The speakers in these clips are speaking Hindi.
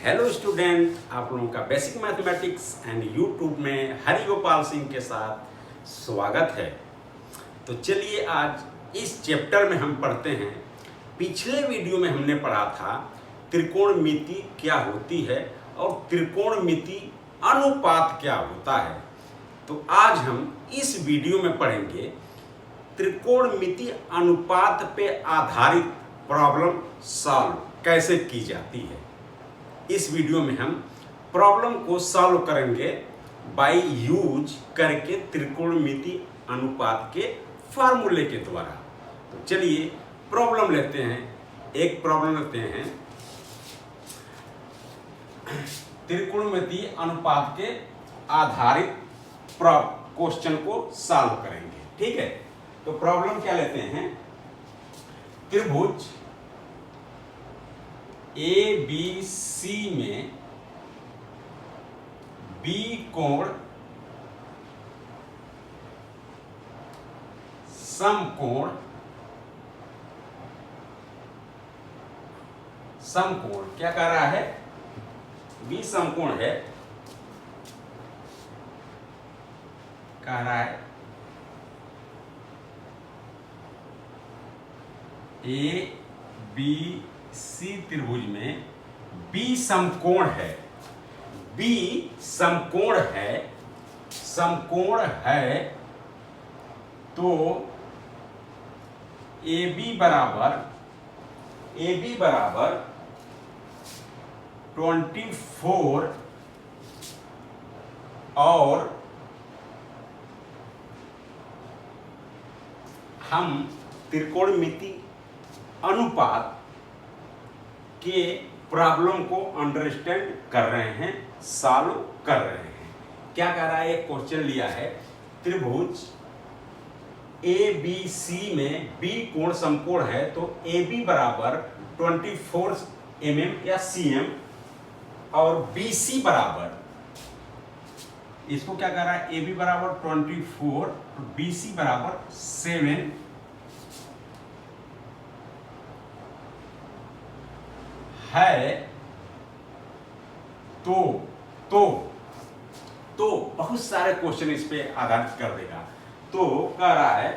हेलो स्टूडेंट, आप लोगों का बेसिक मैथमेटिक्स एंड यूट्यूब में हरि गोपाल सिंह के साथ स्वागत है। तो चलिए आज इस चैप्टर में हम पढ़ते हैं। पिछले वीडियो में हमने पढ़ा था त्रिकोणमिति क्या होती है और त्रिकोणमिति अनुपात क्या होता है। तो आज हम इस वीडियो में पढ़ेंगे त्रिकोणमिति अनुपात पे आधारित प्रॉब्लम सॉल्व कैसे की जाती है। इस वीडियो में हम प्रॉब्लम को सॉल्व करेंगे बाय यूज करके त्रिकोणमिति अनुपात के फार्मूले के द्वारा। तो चलिए प्रॉब्लम लेते हैं। एक प्रॉब्लम लेते हैं, त्रिकोणमिति अनुपात के आधारित क्वेश्चन को सॉल्व करेंगे। ठीक है, तो प्रॉब्लम क्या लेते हैं, त्रिभुज ABC में B कोण समकोण क्या कह रहा है, B समकोण है, कह रहा है ABC त्रिभुज में B समकोण है, B समकोण है, तो AB बराबर 24 और हम त्रिकोणमिति अनुपात के प्रॉब्लम को अंडरस्टैंड कर रहे हैं, सॉल्व कर रहे हैं। क्या कह रहा है, एक क्वेश्चन लिया है, त्रिभुज ABC में B कोण समकोण है, तो AB बराबर 24 mm या cm और BC बराबर, इसको क्या कह रहा है, AB बराबर 24, BC बराबर 7 है। तो बहुत सारे क्वेश्चन इस पे आधारित कर देगा। तो कह रहा है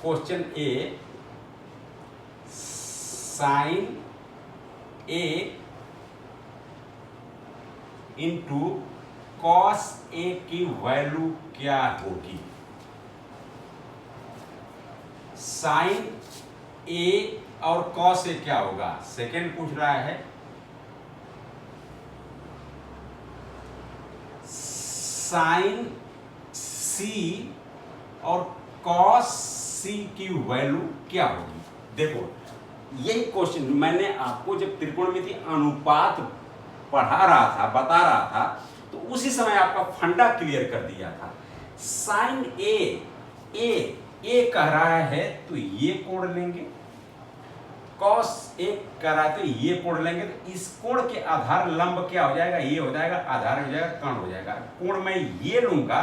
question A, sine A into cos A की वैल्यू क्या होगी। साइन A और कॉस A क्या होगा, सेकेंड पूछ रहा है। साइन C और कॉस C की वैल्यू क्या होगी। देखो यही क्वेश्चन मैंने आपको जब त्रिकोणमिति अनुपात पढ़ा रहा था, बता रहा था, तो उसी समय आपका फंडा क्लियर कर दिया था। साइन A कह रहा है तो ये कोण लेंगे, कॉस A कह रहा है तो ये कोण लेंगे, तो इस कोण के आधार लंब क्या हो जाएगा, ये हो जाएगा, आधार हो जाएगा, कर्ण हो जाएगा। कोण मैं ये लूंगा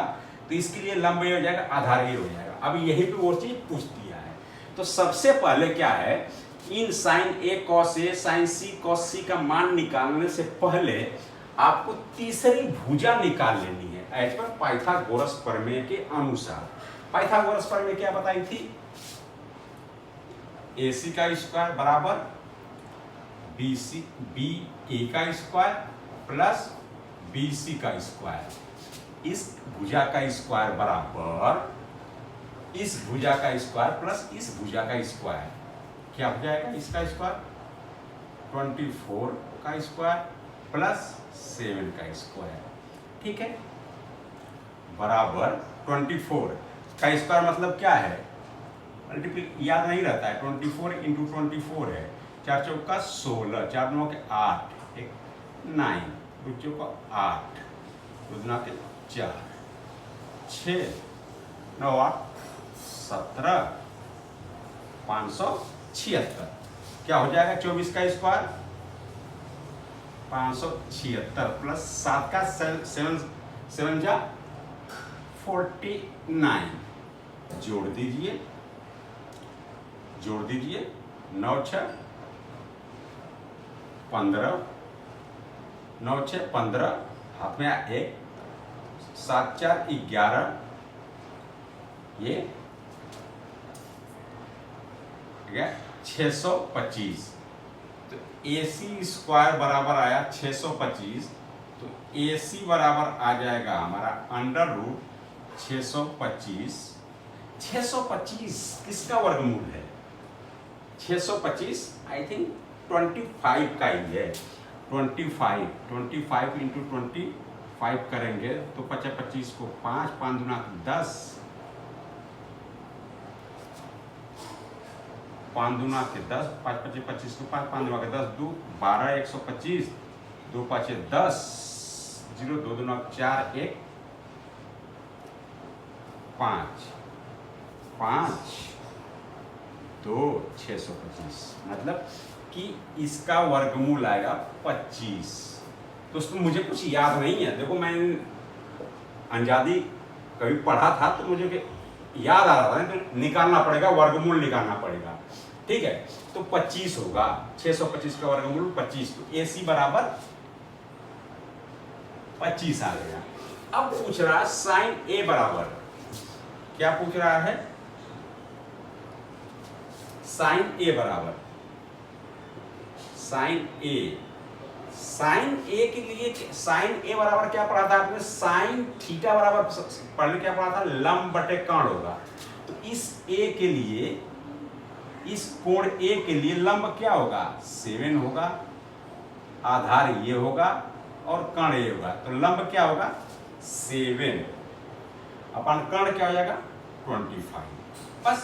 तो इसके लिए लंब ये हो जाएगा, आधार ये हो जाएगा। अब यही पे वो चीज पूछ दिया है। तो सबसे पहले क्या है, इन sine A cos A sine C cos C का मान निकालने से पहले आपको तीसरी भुजा निकाल लेनी है एज पर पाइथागोरस प्रमेय के अनुसार। पाइथागोरस प्रमेय क्या बताई थी, AC का स्क्वायर बराबर BA का स्क्वायर प्लस BC का स्क्वायर, इस भुजा का स्क्वायर बराबर इस भुजा का स्क्वायर प्लस इस भुजा का स्क्वायर, क्या हो जाएगा, इसका स्क्वायर 24 का स्क्वायर प्लस 7 का स्क्वायर। ठीक है, बराबर 24 का स्क्वायर मतलब क्या है, मल्टीप्ल याद नहीं रहता है, 24 इंटू 24 है, 4 चौका 16, 4 9 के 8, 9, 2 चौका 8, 2 दुना के 4, 6 9 8 17, 576, क्या हो जाएगा, 24 का स्क्वायर 576 प्लस 7 का 7 जा 49, जोड़ दीजिए 9 6 15 9 6 15, हाथ में 1, 7 4 11, ये 625। तो AC स्क्वायर बराबर आया 625, तो AC बराबर आ जाएगा हमारा अंडर रूट 625। 625 किसका वर्गमूल है? 625 आई थिंक 25 का ही है। 25 इंटू 25 करेंगे तो 25 को 5 5 दूना 10, 5 दूना के 10, 5 25 25 को 5 5 दूना के 10, 2 12 125, 2 5 10, 0 2 दूना 4 1 5 5 2 625, मतलब कि इसका वर्गमूल आएगा 25। दोस्तों मुझे कुछ याद नहीं है, देखो मैं अंजादी कभी पढ़ा था तो मुझे याद आ रहा था, तो निकालना पड़ेगा, वर्गमूल निकालना पड़ेगा। ठीक है, तो 25 होगा, 625 का वर्गमूल 25, तो AC बराबर 25 आ गया। अब पूछ रहा है साइन A बराबर, क्या पूछ रहा है? साइन A बराबर, साइन A के लिए साइन A बराबर क्या पढ़ा था आपने? साइन थीटा बराबर पढ़ने क्या पढ़ा था? लंब बटे कर्ण होगा। तो इस A के लिए, इस कोण A के लिए लंब क्या होगा? 7 होगा, आधार ये होगा और कर्ण ये होगा, तो लंब क्या होगा? 7 अपन कर्ण क्या हो जाएगा? 25। बस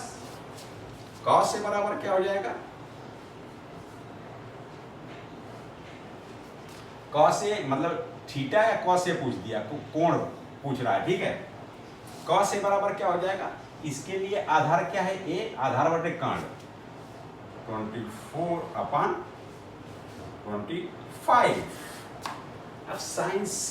कॉस A बराबर क्या हो जाएगा? कॉस A मतलब थीटा या कॉस A पूछ दिया, कोण पूछ रहा है। ठीक है, कॉस A बराबर क्या हो जाएगा? इसके लिए आधार क्या है? A, आधार बटे कर्ण 24 अपन 25। अब साइन C,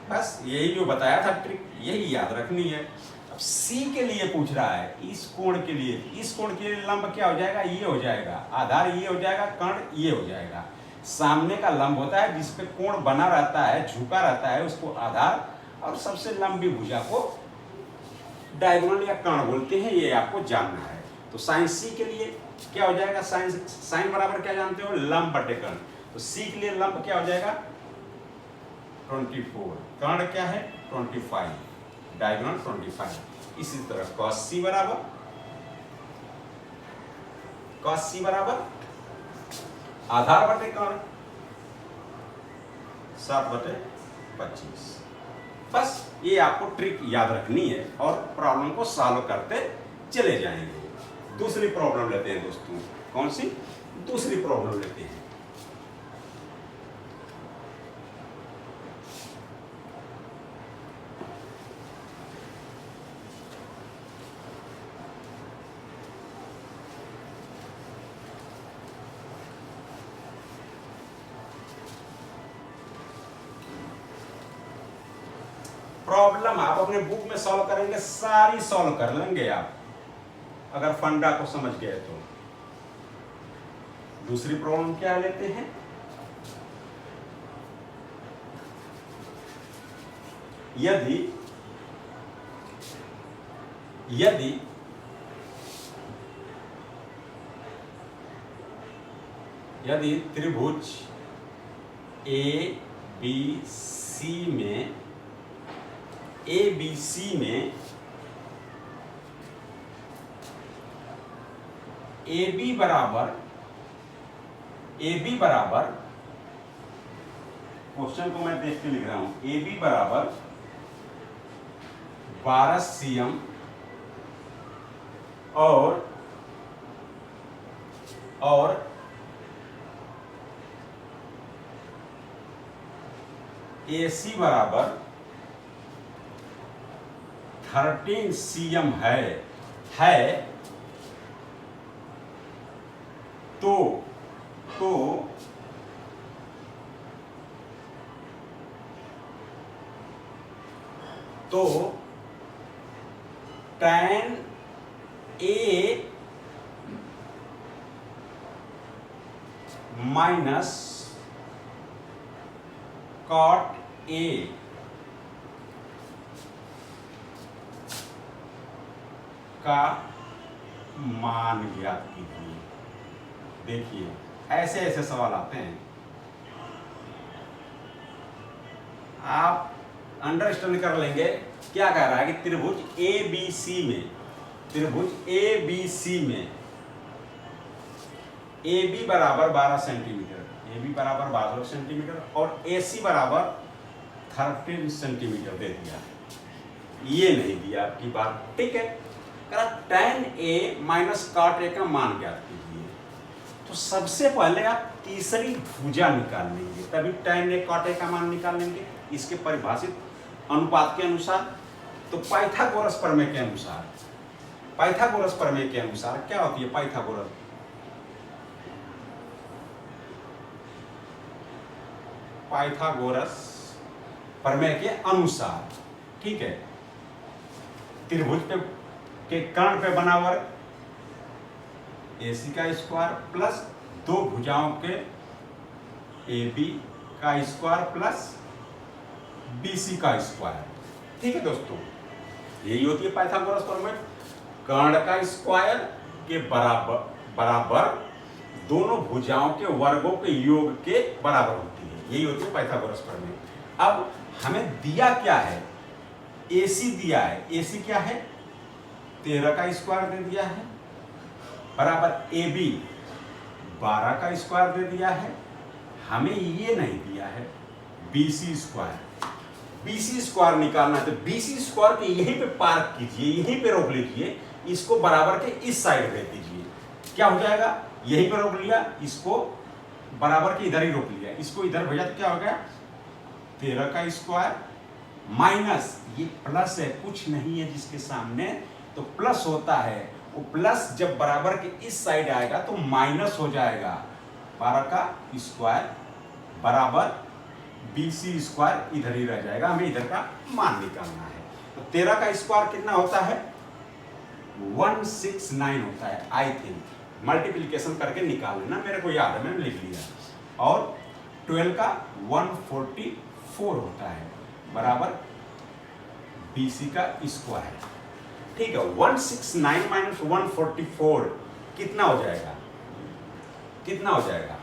बस यही जो बताया था ट्रिक, यही याद रखनी है। अब C के लिए पूछ रहा है, इस कोण के लिए, इस कोण के लिए लंब क्या हो जाएगा? ये हो जाएगा, आधार ये हो जाएगा, कर्ण ये हो जाएगा। सामने का लंब होता है जिस पे कोण बना रहता है, झुका रहता है, उसको आधार, और सबसे लंबी भुजा को डायगोनल या कर्ण बोलते हैं, ये आपको जानना है। तो साइन C के लिए क्या हो जाएगा? साइन बराबर क्या जानते हो? लंब बटे कर्ण। तो C के लिए लंब क्या हो जाएगा? 24, कर्ण क्या है? 25, डायगोनल 25। इसी तरह cos C बराबर, cos C बराबर आधार बटे कर्ण 7/25। बस ये आपको ट्रिक याद रखनी है और प्रॉब्लम को सॉल्व करते चले जाएंगे। दूसरी प्रॉब्लम लेते हैं दोस्तों। कौन सी? दूसरी प्रॉब्लम लेते हैं। प्रॉब्लम आप अपने बुक में सॉल्व करेंगे, सारी सॉल्व कर लेंगे आप, अगर फंडा को समझ गए तो। दूसरी प्रॉब्लम क्या लेते हैं? यदि यदि यदि त्रिभुज ABC में AB बराबर क्वेश्चन को मैं देख के लिख रहा हूं, AB बराबर 12 cm और AC बराबर 13 cm है तो tan A minus cot A का मान ज्ञात कीजिए। देखिए ऐसे ऐसे सवाल आते हैं, आप अंडरस्टैंड कर लेंगे। क्या कह रहा है कि त्रिभुज ए बी सी में, त्रिभुज ए बी सी में ए बी बराबर 12 सेंटीमीटर, ए बी बराबर 12 सेंटीमीटर और ए सी बराबर 13 सेंटीमीटर दे दिया, ये नहीं दिया आपकी बात, ठीक है। tan a minus cot a का मान ज्ञात कीजिए। तो सबसे पहले आप तीसरी भुजा निकाल लेंगे, तभी tan a cot a का मान निकाल लेंगे इसके परिभाषित अनुपात के अनुसार। तो पाइथागोरस प्रमेय के अनुसार, पाइथागोरस प्रमेय के अनुसार क्या होती है पाइथागोरस? पाइथागोरस प्रमेय के अनुसार, ठीक है, त्रिभुज पे के कर्ण पे बना वर्ग AC का स्क्वायर प्लस दो भुजाओं के AB का स्क्वायर प्लस BC का स्क्वायर, ठीक है दोस्तों, यही होती है पाइथागोरस प्रमेय। कर्ण का स्क्वायर के बराबर दोनों भुजाओं के वर्गों के योग के बराबर होती है, यही होती है पाइथागोरस प्रमेय। अब हमें दिया क्या है? AC दिया है, AC क्या है? 13 का स्क्वायर दे दिया है, बराबर AB 12 का स्क्वायर दे दिया है। हमें ये नहीं दिया है BC स्क्वायर, BC स्क्वायर निकालना है तो BC स्क्वायर के यहीं पे पार्क कीजिए, यहीं पे रोक लीजिए, इसको बराबर के इस साइड भेज दीजिए। क्या हो जाएगा? यहीं पे रोक लिया, इसको बराबर के इधर ही रोक लिया, इसको इधर भेजा तो क्या हो गया? 13 का स्क्वायर माइनस ये प्लस है, कुछ नहीं है जिसके सामने, तो प्लस होता है, वो प्लस जब बराबर के इस साइड आएगा तो माइनस हो जाएगा। 12 का स्क्वायर बराबर BC स्क्वायर इधर ही रह जाएगा, हमें इधर का मान निकालना है। तो 13 का स्क्वायर कितना होता है? 169 होता है, आई थिंक, मल्टीप्लिकेशन करके निकाल लेना, मेरे को याद है मैंने लिख लिया। और 12 का 144 होता है, बराबर BC का स्क्वायर, ठीक है। 169 माइनस 144 कितना हो जाएगा? कितना हो जाएगा?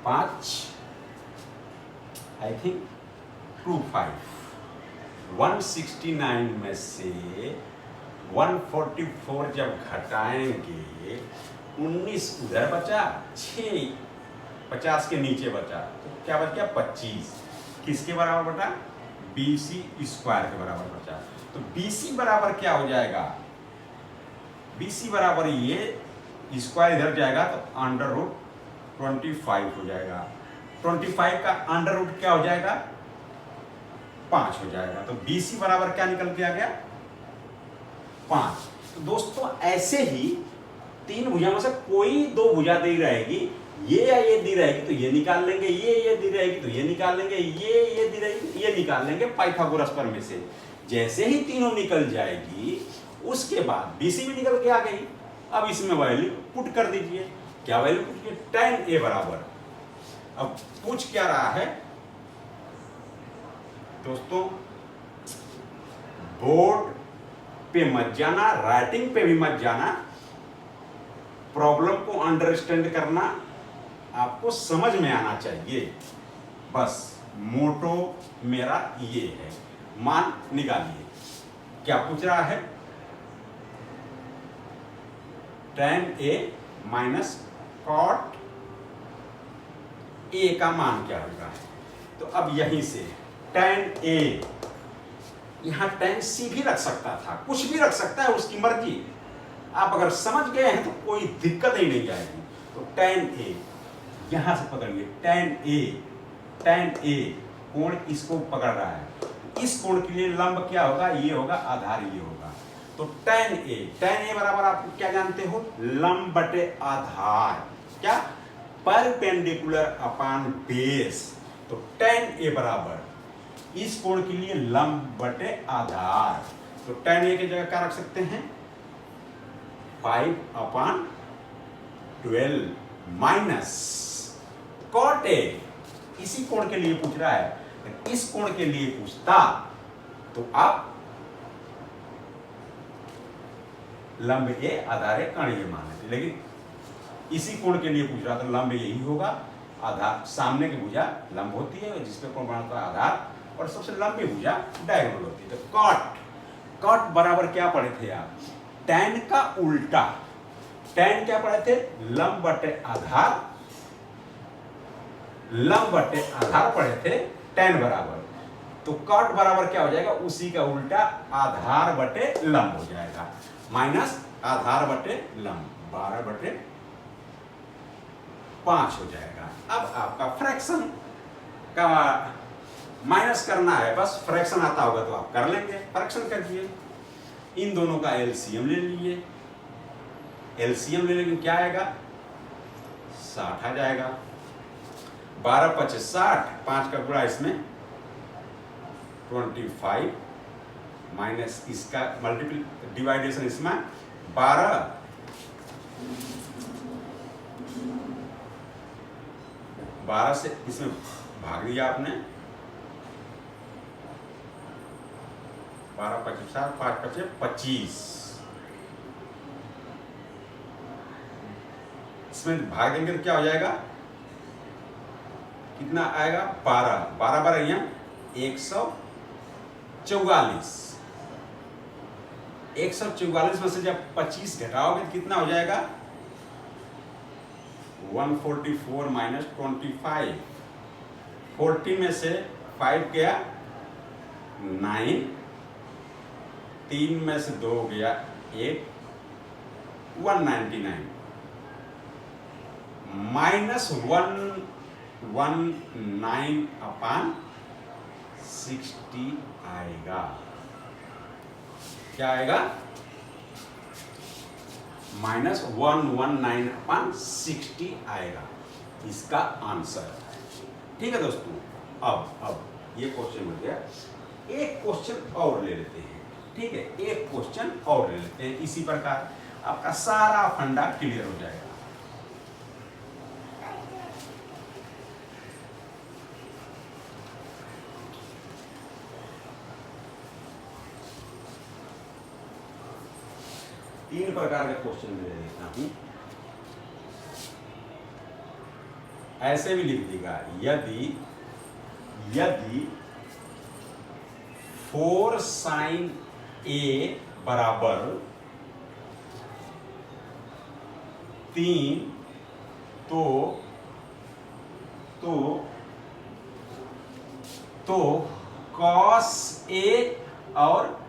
5 आई थिंक 25। 169 में से 144 जब घटाएंगे, 19 उधर बचा, 6 50 के नीचे बचा, तो क्या बच गया? 25। किसके बराबर बचा? BC स्क्वायर के बराबर बचा। तो BC बराबर क्या हो जाएगा? BC बराबर ये स्क्वायर इधर जाएगा तो अंडर रूट 25 हो जाएगा। 25 का अंडर रूट क्या हो जाएगा? 5 हो जाएगा। तो BC बराबर क्या निकल के आ गया? 5। तो दोस्तों ऐसे ही तीन भुजा में से कोई दो भुजा दी रहेगी, ये या ये दी रहेगी तो ये निकाल लेंगे, ये दी रहेगी तो ये निकाल लेंगे, ये दी रहेगी तो ये निकाल लेंगे पाइथागोरस प्रमेय से। जैसे ही तीनों निकल जाएगी उसके बाद BC भी निकल के आ गई। अब इसमें वैल्यू पुट कर दीजिए। क्या वैल्यू पुट कीजिए? tan A बराबर, अब पूछ क्या रहा है दोस्तों? बोर्ड पे मत जाना, राइटिंग पे भी मत जाना, प्रॉब्लम को अंडरस्टैंड करना आपको समझ में आना चाहिए, बस मोटो मेरा ये है। मान निकालिए। क्या पूछ रहा है? tan A minus cot A का मान क्या होगा? तो अब यहीं से tan A, यहां tan C भी रख सकता था, कुछ भी रख सकता है, उसकी मर्जी। आप अगर समझ गए हैं तो कोई दिक्कत ही नहीं आएगी। तो tan A यहां से पकड़िए, tan A कोण इसको पकड़ रहा है, इस कोण के लिए लंब क्या होगा? ये होगा, आधार ये होगा। तो tan A बराबर आप क्या जानते हो? लंब बटे आधार, क्या? Perpendicular upon base. तो tan A बराबर इस कोण के लिए लंब बटे आधार। तो tan A की जगह क्या रख सकते हैं? 5/12 माइनस कॉट ए, इसी कोण के लिए पूछ रहा है, इस कोण के लिए पूछता तो आप लंब ए आधार ए कर्ण ये मान लेते, लेकिन इसी कोण के लिए पूछ रहा था, लंब यही होगा, आधार सामने की भुजा लंब होती है जिसपे कोण बनता है आधार, और सबसे लंबी भुजा डायगोनल होती है। तो कॉट बराबर क्या पढ़े थे आप, टैन का उल्टा, टैन क्या पढ़े थे, लंब बटे आधार, लंब बटे आधार पढ़े थे, टैन बराबर, तो कॉट बराबर क्या हो जाएगा, उसी का उल्टा आधार बटे लंब हो जाएगा, माइनस आधार बटे लंब 12/5 हो जाएगा। अब आपका फ्रैक्शन का माइनस करना है, बस फ्रैक्शन आता होगा तो आप कर लेंगे, फ्रैक्शन कर दिए, इन दोनों का एलसीएम ले लीजिए, एलसीएम ले लेंगे क्या आएगा, 60 आ जाएगा, 12×5 = 60, 5 का गुणा इसमें 25 माइनस इसका मल्टीपल डिवाइडेशन इसमें 12 से इसमें भाग दिया आपने, 12×5 = 60, 5×5 = 25, इसमें भाग देंगे तो क्या हो जाएगा, कितना आएगा, 12 यहाँ 144, 144 में से जब 25 घटाओगे तो कितना हो जाएगा, 144 माइनस 25, 40 में से 5 गया 9, 3 में से 2 गया 8, 199 माइनस 119/60 आएगा, क्या आएगा, माइनस 119/60 आएगा, इसका आंसर। ठीक है दोस्तों, अब ये क्वेश्चन हो गया, एक क्वेश्चन और ले लेते हैं, ठीक है, एक क्वेश्चन और ले लेते हैं, इसी प्रकार आपका सारा फंडा क्लियर हो जाएगा। तीन प्रकार के क्वेश्चन मैं देता हूं, ऐसे भी लिख देगा, यदि 4 sin A बराबर 3 तो cos A और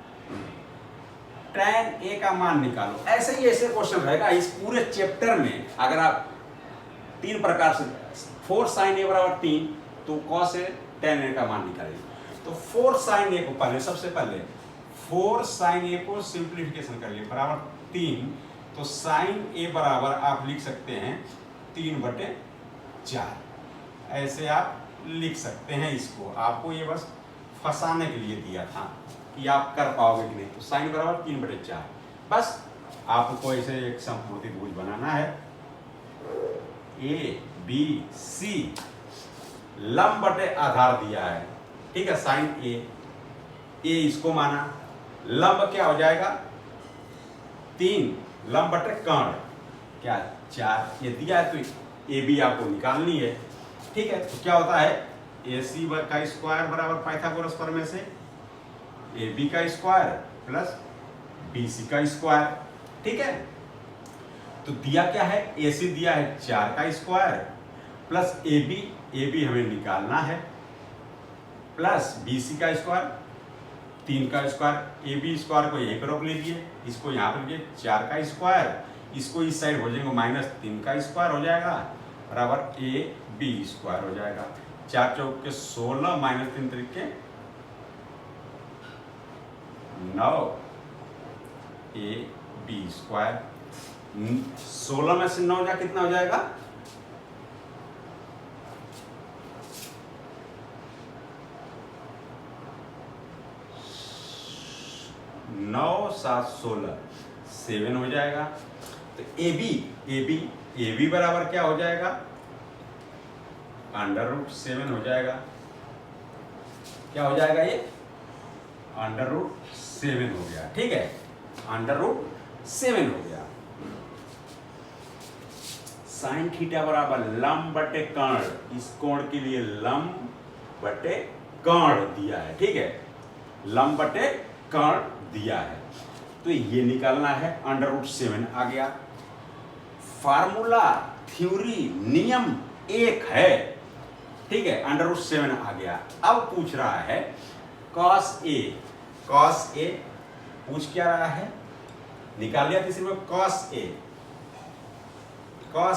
tan A का मान निकालो। ऐसे ही ऐसे क्वेश्चन रहेगा इस पूरे चैप्टर में। अगर आप तीन प्रकार से 4 sin A बराबर 3 तो cos A tan A का मान निकालिए। तो 4 sin A को सबसे पहले 4 sin A को सिंप्लीफिकेशन कर लिए बराबर 3, तो sin A बराबर आप लिख सकते हैं 3/4, ऐसे आप लिख सकते हैं। इसको आपको ये बस फंसाने के लिए दिया था कि आप कर पाओगे कि नहीं। तो sin बराबर 3/4, बस आपको ऐसे एक समपूर्ति त्रिभुज बनाना है, A B C, लंब बटे आधार दिया है, ठीक है, sin A इसको माना, लंब क्या हो जाएगा 3, लंब बटे कर्ण क्या 4, ये दिया है तो AB आपको निकालनी है, ठीक है। तो क्या होता है AC का स्क्वायर बराबर पाइथागोरस प्रमेय से AB का स्क्वायर प्लस BC का स्क्वायर, ठीक है। तो दिया क्या है, AC दिया है 4 का स्क्वायर प्लस AB हमें निकालना है, प्लस BC का स्क्वायर 3 का स्क्वायर, AB स्क्वायर को यहीं पर रोक लीजिए, इसको यहाँ पर लीजिए 4 का स्क्वायर, इसको इस साइड हो जाएगा -3 का स्क्वायर हो जाएगा बराबर AB स्क्वायर हो जाएगा। 4 चौक के 16 -3 तरीके 9 AB स्क्वायर, 16 में से 9 जा कितना हो जाएगा 9 7 16, 7 हो जाएगा। तो ए बी बराबर क्या हो जाएगा, √7 हो जाएगा। क्या हो जाएगा ये, √7 हो गया। ठीक है, √7 हो गया। साइन थीटा बराबर लंब बटे कर्ण, इस कोण के लिए लंब बटे कर्ण दिया है। ठीक है, लंब बटे कर्ण दिया है, तो ये निकालना है। √7 आ गया। फार्मूला थ्योरी नियम एक है। ठीक है, √7 आ गया। अब पूछ रहा है cos A पूछ क्या रहा है, निकाल लिया तीसरे में। cos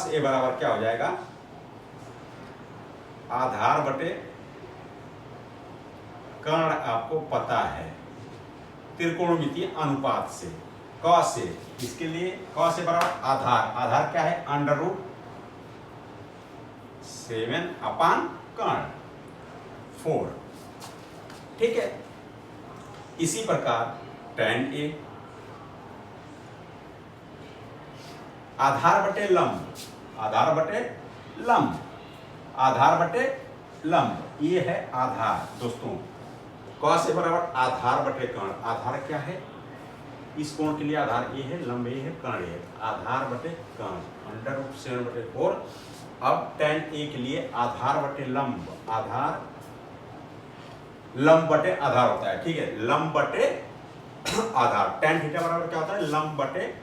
A बराबर क्या हो जाएगा, आधार बटे कर्ण, आपको पता है त्रिकोणमितीय अनुपात से। cos A, इसके लिए cos A बराबर आधार क्या है, √7 अपान कर्ण 4। ठीक है, इसी प्रकार tan A आधार बटे लंब, ये है आधार दोस्तों। cos A बराबर आधार बटे कर्ण, आधार क्या है, इस कोण के लिए आधार ए है, लंब ए है, कर्ण ए है, आधार बटे कर्ण √7/4। अब tan A के लिए आधार बटे लंब, लंब बटे आधार होता है। ठीक है, लंब बटे आधार। tan थीटा बराबर क्या होता है, लंब बटे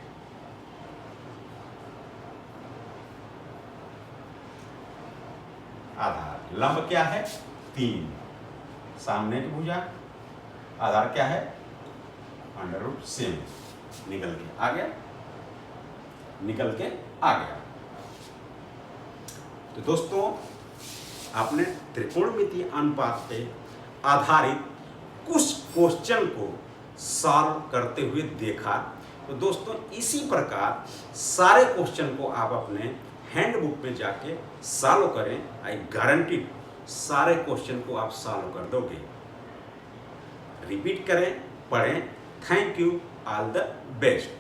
आधार। लंब क्या है, 3, सामने की भुजा, आधार क्या है, √7। निकल के आ गया। तो दोस्तों, आपने त्रिकोणमितीय अनुपात पे आधारित कुछ क्वेश्चन को सॉल्व करते हुए देखा। तो दोस्तों, इसी प्रकार सारे क्वेश्चन को आप अपने हैंडबुक में जाके सॉल्व करें। आई गारंटीड सारे क्वेश्चन को आप सॉल्व कर दोगे। रिपीट करें, पढ़ें। Thank you, all the best.